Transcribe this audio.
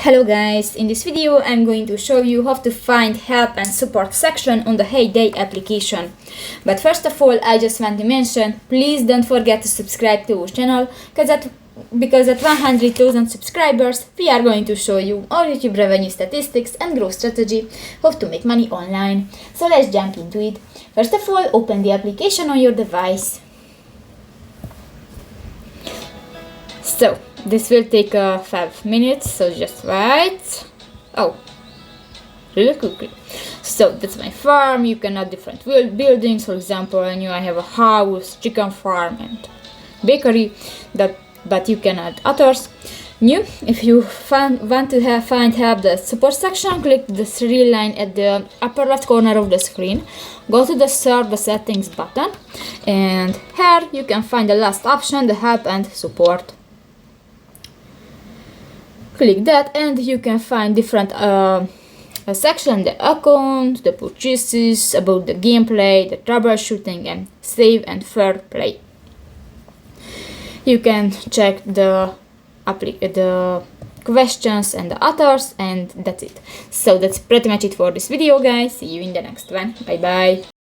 Hello guys, in this video I'm going to show you how to find help and support section on the Heyday application. But first of all, I just want to mention, please don't forget to subscribe to our channel, because at 100,000 subscribers we are going to show you all YouTube revenue statistics and growth strategy, how to make money online. So let's jump into it. First of all, open the application on your device. So this will take 5 minutes, so just wait. Oh, really quickly. So that's my farm. You can add different buildings. For example, I knew I have a house, chicken farm, and bakery. But you can add others. New, if you want to find help the support section, click the 3 line at the upper left corner of the screen. Go to the Start the Settings button, and here you can find the last option, the help and support. Click that and you can find different section, the account, the purchases, about the gameplay, the troubleshooting, and save and fair play. You can check the questions and the authors, and that's it. So that's pretty much it for this video, guys. See you in the next one. Bye bye.